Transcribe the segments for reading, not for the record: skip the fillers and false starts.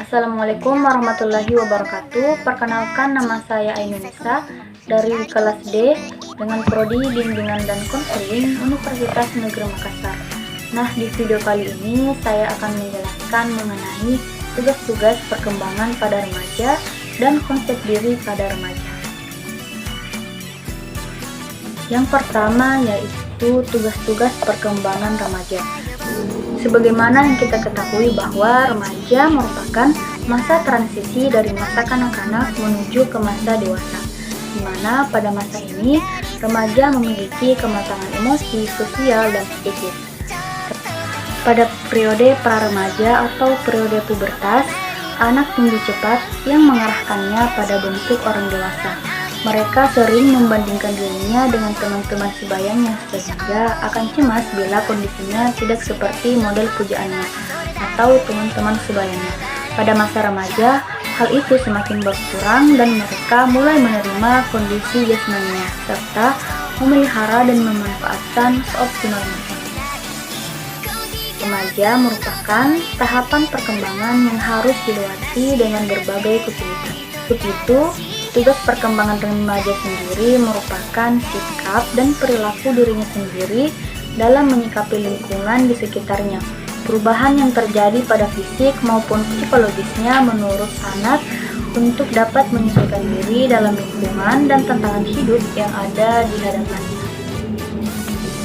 Assalamualaikum warahmatullahi wabarakatuh. Perkenalkan, nama saya Ainunisa dari kelas D dengan prodi Bimbingan dan Konseling Universitas Negeri Makassar. Nah, di video kali ini saya akan menjelaskan mengenai tugas-tugas perkembangan pada remaja dan konsep diri pada remaja. Yang pertama yaitu tugas-tugas perkembangan remaja. Sebagaimana yang kita ketahui bahwa remaja merupakan masa transisi dari masa kanak-kanak menuju ke masa dewasa, di mana pada masa ini remaja memiliki kematangan emosi, sosial, dan psikis. Pada periode pra-remaja atau periode pubertas, anak tumbuh cepat yang mengarahkannya pada bentuk orang dewasa. Mereka sering membandingkan dirinya dengan teman-teman sebayanya sehingga akan cemas bila kondisinya tidak seperti model pujaannya atau teman-teman sebayanya. Pada masa remaja, hal itu semakin berkurang dan mereka mulai menerima kondisi jasmaninya serta memelihara dan memanfaatkan seoptimal mungkin. Remaja merupakan tahapan perkembangan yang harus dilewati dengan berbagai kesulitan. Untuk itu, tugas perkembangan remaja sendiri merupakan sikap dan perilaku dirinya sendiri dalam menyikapi lingkungan di sekitarnya. Perubahan yang terjadi pada fisik maupun psikologisnya menurut anak untuk dapat menyesuaikan diri dalam lingkungan dan tantangan hidup yang ada di hadapannya.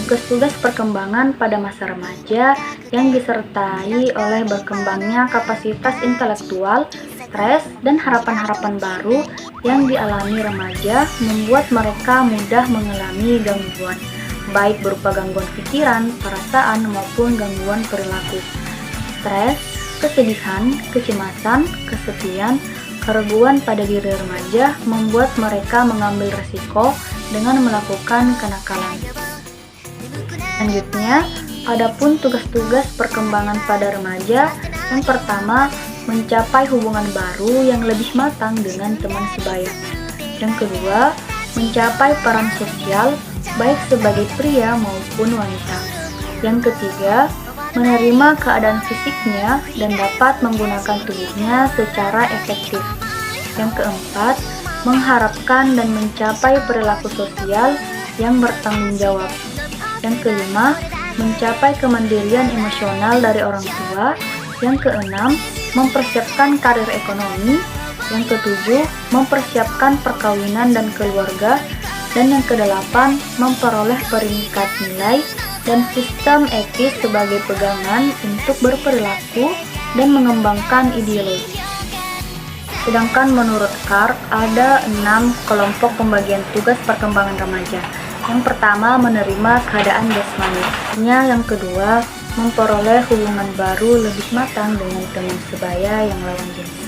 Tugas-tugas perkembangan pada masa remaja yang disertai oleh berkembangnya kapasitas intelektual, stres, dan harapan-harapan baru yang dialami remaja membuat mereka mudah mengalami gangguan, baik berupa gangguan pikiran, perasaan, maupun gangguan perilaku. Stres, kesedihan, kecemasan, kesepian, keraguan pada diri remaja membuat mereka mengambil resiko dengan melakukan kenakalan. Selanjutnya, adapun tugas-tugas perkembangan pada remaja, yang pertama, mencapai hubungan baru yang lebih matang dengan teman sebaya. Yang kedua, mencapai peran sosial baik sebagai pria maupun wanita. Yang ketiga, menerima keadaan fisiknya dan dapat menggunakan tubuhnya secara efektif. Yang keempat, mengharapkan dan mencapai perilaku sosial yang bertanggung jawab. Yang kelima, mencapai kemandirian emosional dari orang tua. Yang keenam, mempersiapkan karir ekonomi. Yang ketujuh, mempersiapkan perkawinan dan keluarga. Dan yang kedelapan, memperoleh peringkat nilai dan sistem etis sebagai pegangan untuk berperilaku dan mengembangkan ideologi. Sedangkan menurut CAR, ada 6 kelompok pembagian tugas perkembangan remaja. Yang pertama, menerima keadaan jasmani. Yang kedua, memperoleh hubungan baru lebih matang dengan teman sebaya yang lawan jenis.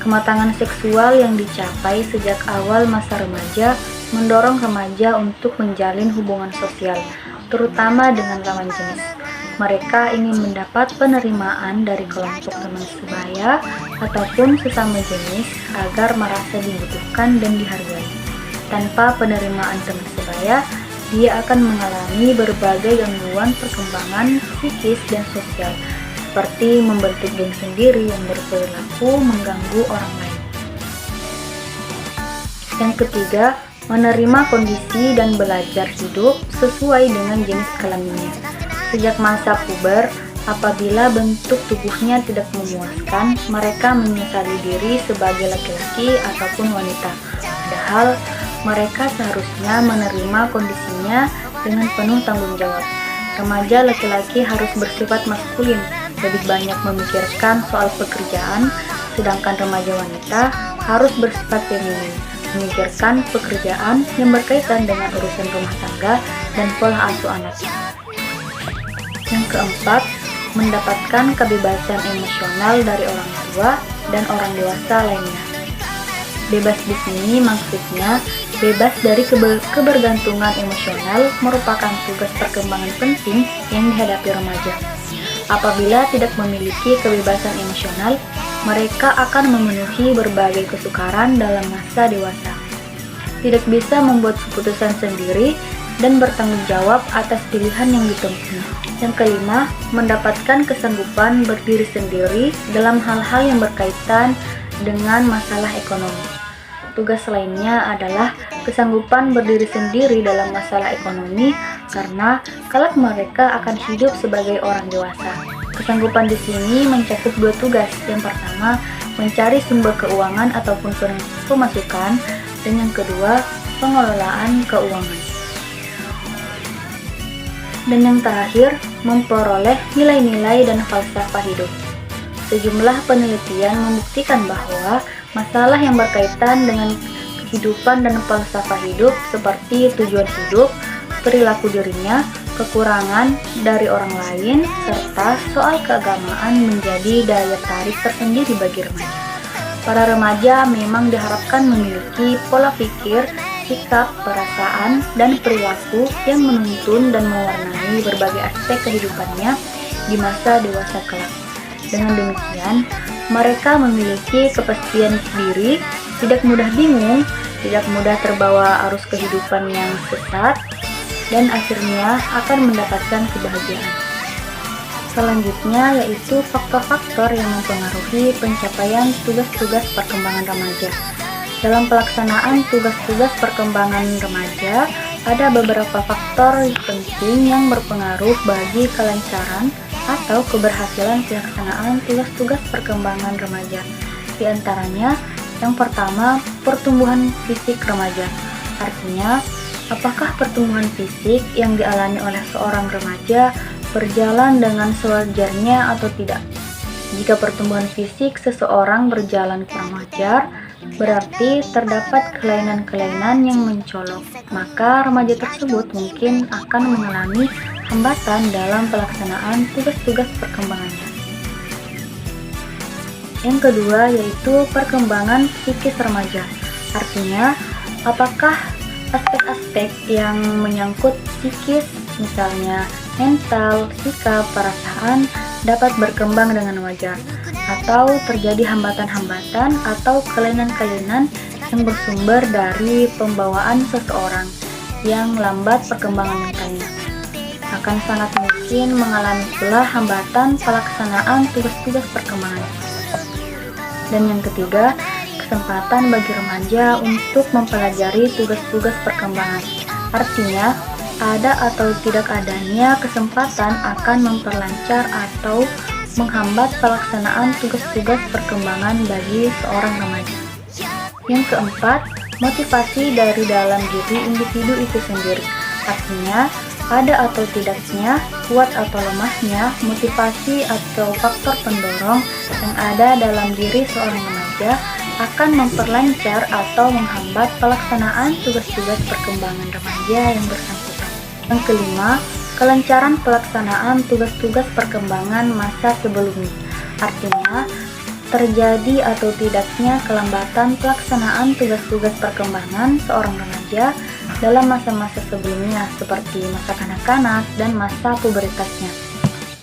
Kematangan seksual yang dicapai sejak awal masa remaja mendorong remaja untuk menjalin hubungan sosial, terutama dengan lawan jenis. Mereka ingin mendapat penerimaan dari kelompok teman sebaya ataupun sesama jenis agar merasa dibutuhkan dan dihargai. Tanpa penerimaan teman sebaya, dia akan mengalami berbagai gangguan perkembangan psikis dan sosial, seperti membentuk geng sendiri yang berperilaku mengganggu orang lain. Yang ketiga, menerima kondisi dan belajar hidup sesuai dengan jenis kelaminnya. Sejak masa puber, apabila bentuk tubuhnya tidak memuaskan, mereka menyesali diri sebagai laki-laki ataupun wanita. Padahal, mereka seharusnya menerima kondisinya dengan penuh tanggung jawab. Remaja laki-laki harus bersifat maskulin, lebih banyak memikirkan soal pekerjaan, sedangkan remaja wanita harus bersifat feminin, memikirkan pekerjaan yang berkaitan dengan urusan rumah tangga dan pola asuh anak. Yang keempat, mendapatkan kebebasan emosional dari orang tua dan orang dewasa lainnya. Bebas di sini maksudnya bebas dari kebergantungan emosional merupakan tugas perkembangan penting yang dihadapi remaja. Apabila tidak memiliki kebebasan emosional, mereka akan memenuhi berbagai kesukaran dalam masa dewasa. Tidak bisa membuat keputusan sendiri dan bertanggung jawab atas pilihan yang ditempuh. Yang kelima, mendapatkan kesanggupan berdiri sendiri dalam hal-hal yang berkaitan dengan masalah ekonomi. Tugas lainnya adalah kesanggupan berdiri sendiri dalam masalah ekonomi karena kelak mereka akan hidup sebagai orang dewasa. Kesanggupan di sini mencakup dua tugas. Yang pertama, mencari sumber keuangan ataupun pemasukan, dan yang kedua, pengelolaan keuangan. Dan yang terakhir, memperoleh nilai-nilai dan falsafah hidup. Sejumlah penelitian membuktikan bahwa masalah yang berkaitan dengan kehidupan dan falsafah hidup seperti tujuan hidup, perilaku dirinya, kekurangan dari orang lain, serta soal keagamaan menjadi daya tarik tersendiri bagi remaja. Para remaja memang diharapkan memiliki pola pikir, sikap, perasaan, dan perilaku yang menuntun dan mewarnai berbagai aspek kehidupannya di masa dewasa kelak. Dengan demikian, mereka memiliki kepastian diri, tidak mudah bingung, tidak mudah terbawa arus kehidupan yang sesat, dan akhirnya akan mendapatkan kebahagiaan. Selanjutnya yaitu faktor-faktor yang mempengaruhi pencapaian tugas-tugas perkembangan remaja. Dalam pelaksanaan tugas-tugas perkembangan remaja, ada beberapa faktor penting yang berpengaruh bagi kelancaran atau keberhasilan pelaksanaan tugas-tugas perkembangan remaja. Di antaranya, yang pertama, pertumbuhan fisik remaja. Artinya, apakah pertumbuhan fisik yang dialami oleh seorang remaja berjalan dengan sewajarnya atau tidak? Jika pertumbuhan fisik seseorang berjalan kurang wajar, berarti terdapat kelainan-kelainan yang mencolok, maka remaja tersebut mungkin akan mengalami hambatan dalam pelaksanaan tugas-tugas perkembangannya. Yang kedua yaitu perkembangan psikis remaja. Artinya, apakah aspek-aspek yang menyangkut psikis, misalnya mental, sikap, perasaan, dapat berkembang dengan wajar, atau terjadi hambatan-hambatan atau kelainan-kelainan yang bersumber dari pembawaan seseorang yang lambat perkembangan mentalnya. Akan sangat mungkin mengalami pula hambatan pelaksanaan tugas-tugas perkembangan. Dan yang ketiga, kesempatan bagi remaja untuk mempelajari tugas-tugas perkembangan. Artinya, ada atau tidak adanya kesempatan akan memperlancar atau menghambat pelaksanaan tugas-tugas perkembangan bagi seorang remaja. Yang keempat, motivasi dari dalam diri individu itu sendiri. Artinya, ada atau tidaknya, kuat atau lemahnya, motivasi atau faktor pendorong yang ada dalam diri seorang remaja akan memperlancar atau menghambat pelaksanaan tugas-tugas perkembangan remaja yang bersangkutan. Yang kelima, kelancaran pelaksanaan tugas-tugas perkembangan masa sebelumnya. Artinya, terjadi atau tidaknya kelambatan pelaksanaan tugas-tugas perkembangan seorang remaja dalam masa-masa sebelumnya seperti masa kanak-kanak dan masa pubertasnya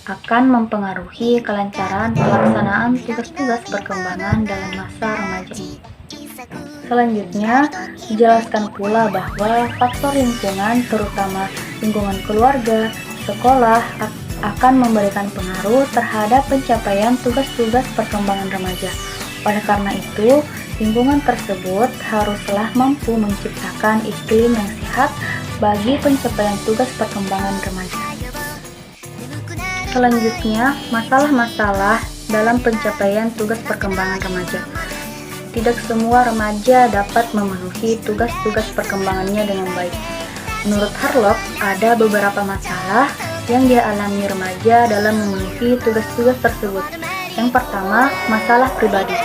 akan mempengaruhi kelancaran pelaksanaan tugas-tugas perkembangan dalam masa remaja ini. Selanjutnya, dijelaskan pula bahwa faktor lingkungan, terutama lingkungan keluarga, sekolah, akan memberikan pengaruh terhadap pencapaian tugas-tugas perkembangan remaja. Oleh karena itu, lingkungan tersebut haruslah mampu menciptakan iklim yang sehat bagi pencapaian tugas perkembangan remaja. Selanjutnya, masalah-masalah dalam pencapaian tugas perkembangan remaja. Tidak semua remaja dapat memenuhi tugas-tugas perkembangannya dengan baik. Menurut Harlock, ada beberapa masalah yang dialami remaja dalam memenuhi tugas-tugas tersebut. Yang pertama, masalah pribadi,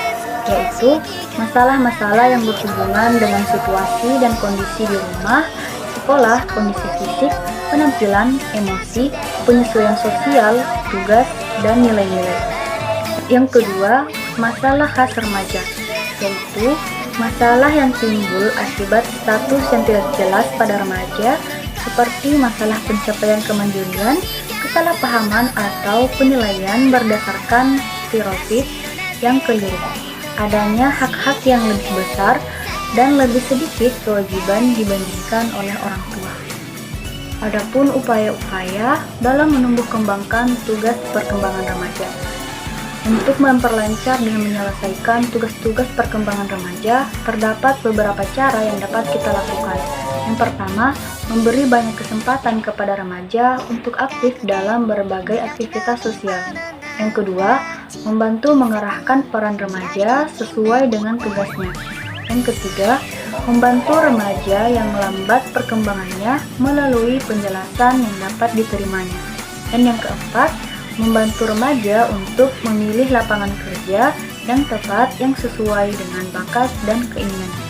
yaitu masalah-masalah yang berhubungan dengan situasi dan kondisi di rumah, sekolah, kondisi fisik, penampilan, emosi, penyesuaian sosial, tugas, dan nilai-nilai. Yang kedua, masalah khas remaja, yaitu masalah yang timbul akibat status yang tidak jelas pada remaja, seperti masalah pencapaian kemandirian, kesalahpahaman atau penilaian berdasarkan stereotip yang keliru, adanya hak-hak yang lebih besar dan lebih sedikit kewajiban dibandingkan oleh orang tua. Adapun upaya-upaya dalam menumbuh kembangkan tugas perkembangan remaja. Untuk memperlancar dan menyelesaikan tugas-tugas perkembangan remaja, terdapat beberapa cara yang dapat kita lakukan. Yang pertama, memberi banyak kesempatan kepada remaja untuk aktif dalam berbagai aktivitas sosial. Yang kedua, membantu mengarahkan peran remaja sesuai dengan tugasnya. Yang ketiga, membantu remaja yang melambat perkembangannya melalui penjelasan yang dapat diterimanya. Dan yang keempat, membantu remaja untuk memilih lapangan kerja yang tepat yang sesuai dengan bakat dan keinginannya.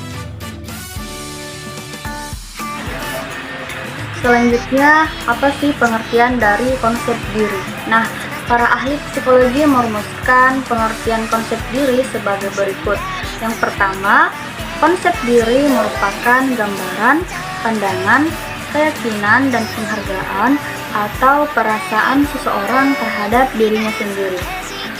Selanjutnya, apa sih pengertian dari konsep diri? Nah, para ahli psikologi merumuskan pengertian konsep diri sebagai berikut. Yang pertama, konsep diri merupakan gambaran, pandangan, keyakinan, dan penghargaan atau perasaan seseorang terhadap dirinya sendiri.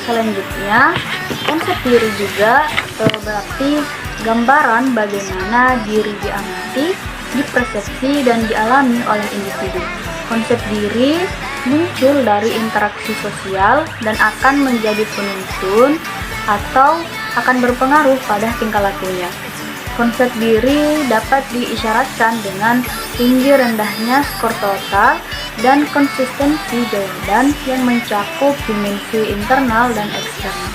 Selanjutnya, konsep diri juga berarti gambaran bagaimana diri diamati, dipersepsi, dan dialami oleh individu. Konsep diri muncul dari interaksi sosial dan akan menjadi penuntun atau akan berpengaruh pada tingkah lakunya. Konsep diri dapat diisyaratkan dengan tinggi rendahnya skor total dan konsistensi jawaban yang mencakup dimensi internal dan eksternal.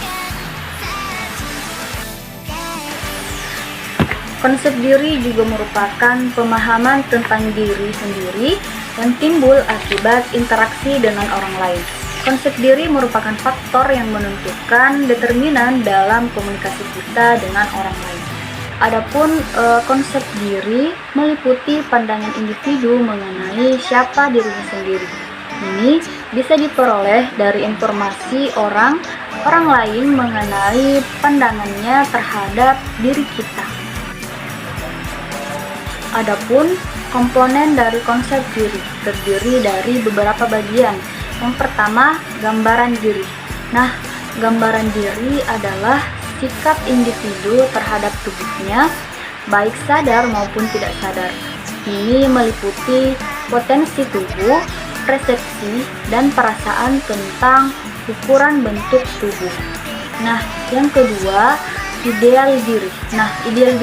Konsep diri juga merupakan pemahaman tentang diri sendiri yang timbul akibat interaksi dengan orang lain. Konsep diri merupakan faktor yang menentukan determinan dalam komunikasi kita dengan orang lain. Adapun konsep diri meliputi pandangan individu mengenai siapa dirinya sendiri. Ini bisa diperoleh dari informasi orang lain mengenai pandangannya terhadap diri kita. Adapun komponen dari konsep diri terdiri dari beberapa bagian. Yang pertama, gambaran diri. Nah, gambaran diri adalah sikap individu terhadap tubuhnya, baik sadar maupun tidak sadar. Ini meliputi potensi tubuh, persepsi, dan perasaan tentang ukuran bentuk tubuh. Nah, yang kedua, ideal diri. Nah, ideal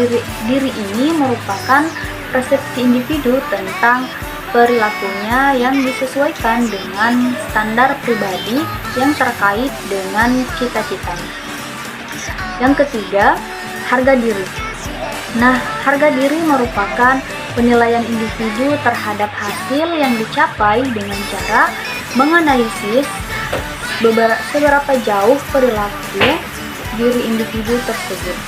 diri ini merupakan persepsi individu tentang perilakunya yang disesuaikan dengan standar pribadi yang terkait dengan cita-citanya. Yang ketiga, harga diri. Nah, harga diri merupakan penilaian individu terhadap hasil yang dicapai dengan cara menganalisis seberapa jauh perilaku diri individu tersebut.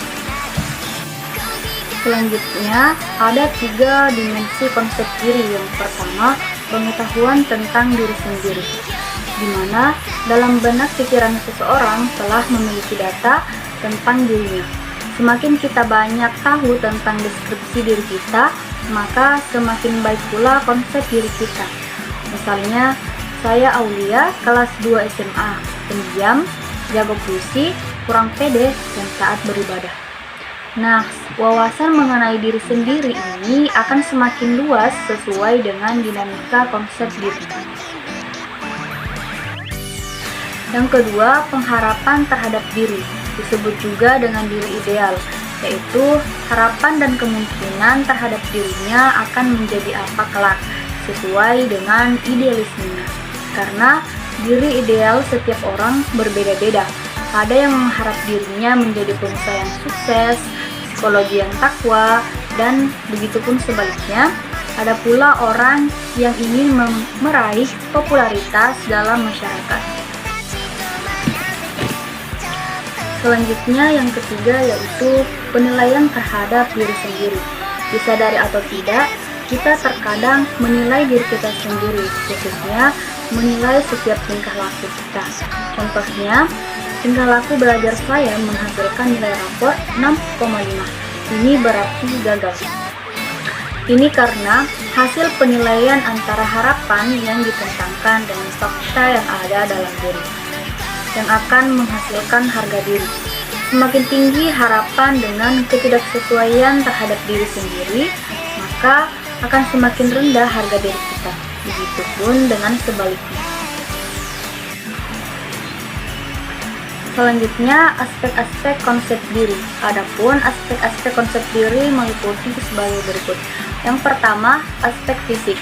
Selanjutnya, ada 3 dimensi konsep diri. Yang pertama, pengetahuan tentang diri sendiri, di mana dalam benak pikiran seseorang telah memiliki data tentang dirinya. Semakin kita banyak tahu tentang deskripsi diri kita, maka semakin baik pula konsep diri kita. Misalnya, saya Aulia, kelas 2 SMA, pendiam, jago puisi, kurang pede, dan taat beribadah. Nah, wawasan mengenai diri sendiri ini akan semakin luas sesuai dengan dinamika konsep diri. Yang kedua, pengharapan terhadap diri, disebut juga dengan diri ideal, yaitu harapan dan kemungkinan terhadap dirinya akan menjadi apa kelak, sesuai dengan idealismenya. Karena diri ideal setiap orang berbeda-beda. Ada yang mengharap dirinya menjadi pengusaha yang sukses, psikologi yang takwa, dan begitupun sebaliknya. Ada pula orang yang ingin meraih popularitas dalam masyarakat. Selanjutnya, yang ketiga yaitu penilaian terhadap diri sendiri. Disadari atau tidak, kita terkadang menilai diri kita sendiri, khususnya menilai setiap tingkah laku kita. Contohnya, tingkah laku belajar saya menghasilkan nilai rapor 6,5. Ini berarti gagal. Ini karena hasil penilaian antara harapan yang ditentangkan dengan fakta yang ada dalam diri, yang akan menghasilkan harga diri. Semakin tinggi harapan dengan ketidaksesuaian terhadap diri sendiri, maka akan semakin rendah harga diri kita. Begitupun dengan sebaliknya. Selanjutnya, aspek-aspek konsep diri. Adapun aspek-aspek konsep diri meliputi sebagai berikut. Yang pertama, aspek fisik,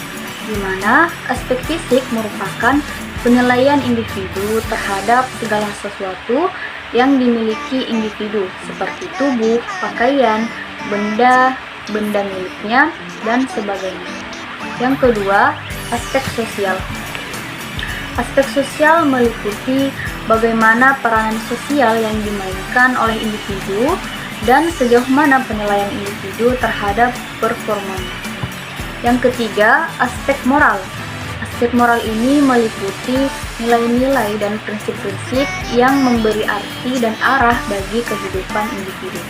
di mana aspek fisik merupakan penilaian individu terhadap segala sesuatu yang dimiliki individu, seperti tubuh, pakaian, benda miliknya, dan sebagainya. Yang kedua, aspek sosial. Aspek sosial meliputi bagaimana peranan sosial yang dimainkan oleh individu dan sejauh mana penilaian individu terhadap performanya. Yang ketiga, aspek moral. Aspek moral ini meliputi nilai-nilai dan prinsip-prinsip yang memberi arti dan arah bagi kehidupan individu.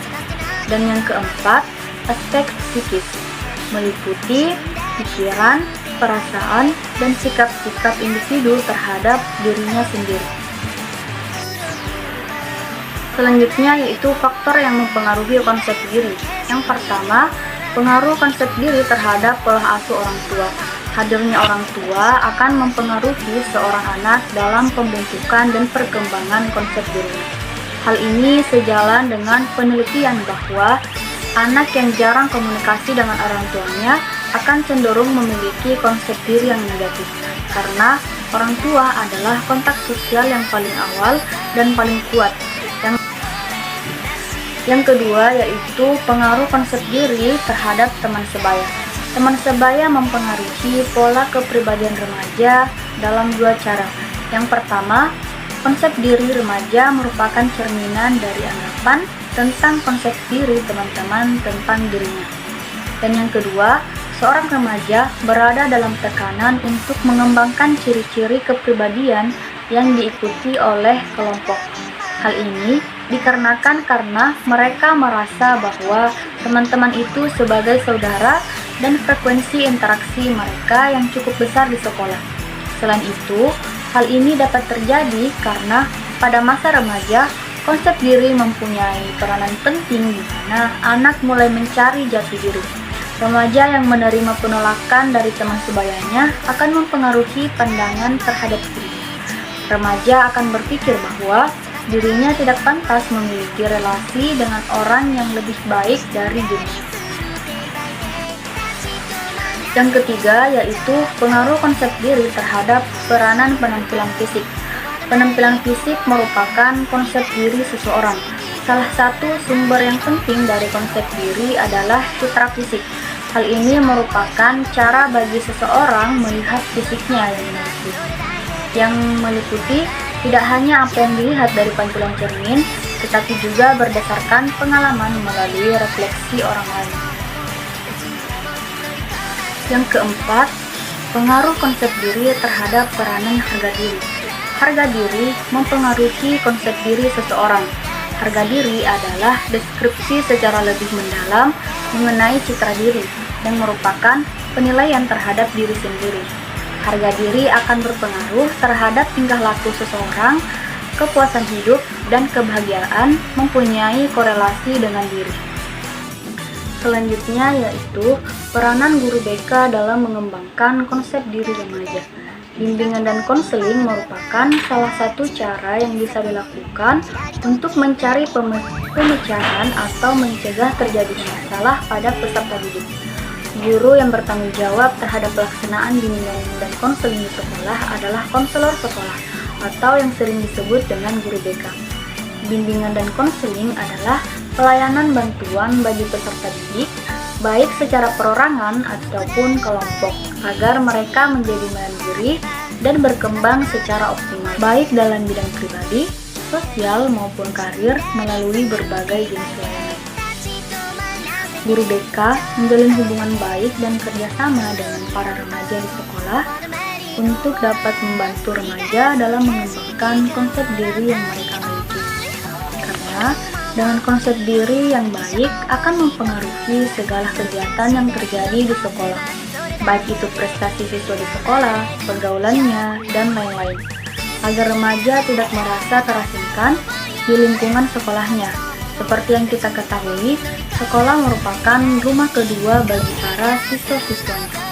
Dan yang keempat, aspek psikis, meliputi pikiran, perasaan, dan sikap-sikap individu terhadap dirinya sendiri. Selanjutnya yaitu faktor yang mempengaruhi konsep diri. Yang pertama, pengaruh konsep diri terhadap pola asuh orang tua. Hadirnya orang tua akan mempengaruhi seorang anak dalam pembentukan dan perkembangan konsep dirinya. Hal ini sejalan dengan penelitian bahwa anak yang jarang komunikasi dengan orang tuanya akan cenderung memiliki konsep diri yang negatif, karena orang tua adalah kontak sosial yang paling awal dan paling kuat. Yang kedua yaitu pengaruh konsep diri terhadap teman sebaya. Teman sebaya mempengaruhi pola kepribadian remaja dalam dua cara. Yang pertama, konsep diri remaja merupakan cerminan dari anggapan tentang konsep diri teman-teman tentang dirinya. Dan yang kedua, seorang remaja berada dalam tekanan untuk mengembangkan ciri-ciri kepribadian yang diikuti oleh kelompok. Hal ini dikarenakan karena mereka merasa bahwa teman-teman itu sebagai saudara dan frekuensi interaksi mereka yang cukup besar di sekolah. Selain itu, hal ini dapat terjadi karena pada masa remaja, konsep diri mempunyai peranan penting di mana anak mulai mencari jati diri. Remaja yang menerima penolakan dari teman sebayanya akan mempengaruhi pandangan terhadap dirinya. Remaja akan berpikir bahwa dirinya tidak pantas memiliki relasi dengan orang yang lebih baik dari dirinya. Yang ketiga yaitu pengaruh konsep diri terhadap peranan penampilan fisik. Penampilan fisik merupakan konsep diri seseorang. Salah satu sumber yang penting dari konsep diri adalah citra fisik. Hal ini merupakan cara bagi seseorang melihat fisiknya yang meliputi tidak hanya apa yang dilihat dari pantulan cermin, tetapi juga berdasarkan pengalaman melalui refleksi orang lain. Yang keempat, pengaruh konsep diri terhadap peranan harga diri. Harga diri mempengaruhi konsep diri seseorang. Harga diri adalah deskripsi secara lebih mendalam mengenai citra diri yang merupakan penilaian terhadap diri sendiri. Harga diri akan berpengaruh terhadap tingkah laku seseorang, kepuasan hidup, dan kebahagiaan mempunyai korelasi dengan diri. Selanjutnya yaitu peranan guru BK dalam mengembangkan konsep diri remaja. Bimbingan dan konseling merupakan salah satu cara yang bisa dilakukan untuk mencari pemecahan atau mencegah terjadinya masalah pada peserta didik. Guru yang bertanggung jawab terhadap pelaksanaan bimbingan dan konseling di sekolah adalah konselor sekolah atau yang sering disebut dengan guru BK. Bimbingan dan konseling adalah pelayanan bantuan bagi peserta didik, baik secara perorangan ataupun kelompok, agar mereka menjadi mandiri dan berkembang secara optimal, baik dalam bidang pribadi, sosial, maupun karir melalui berbagai jenis layanan. Guru BK menjalin hubungan baik dan kerjasama dengan para remaja di sekolah untuk dapat membantu remaja dalam mengembangkan konsep diri yang mereka miliki. Karena dengan konsep diri yang baik akan mempengaruhi segala kegiatan yang terjadi di sekolah, baik itu prestasi siswa di sekolah, pergaulannya, dan lain-lain, agar remaja tidak merasa terasingkan di lingkungan sekolahnya. Seperti yang kita ketahui, sekolah merupakan rumah kedua bagi para siswa-siswanya.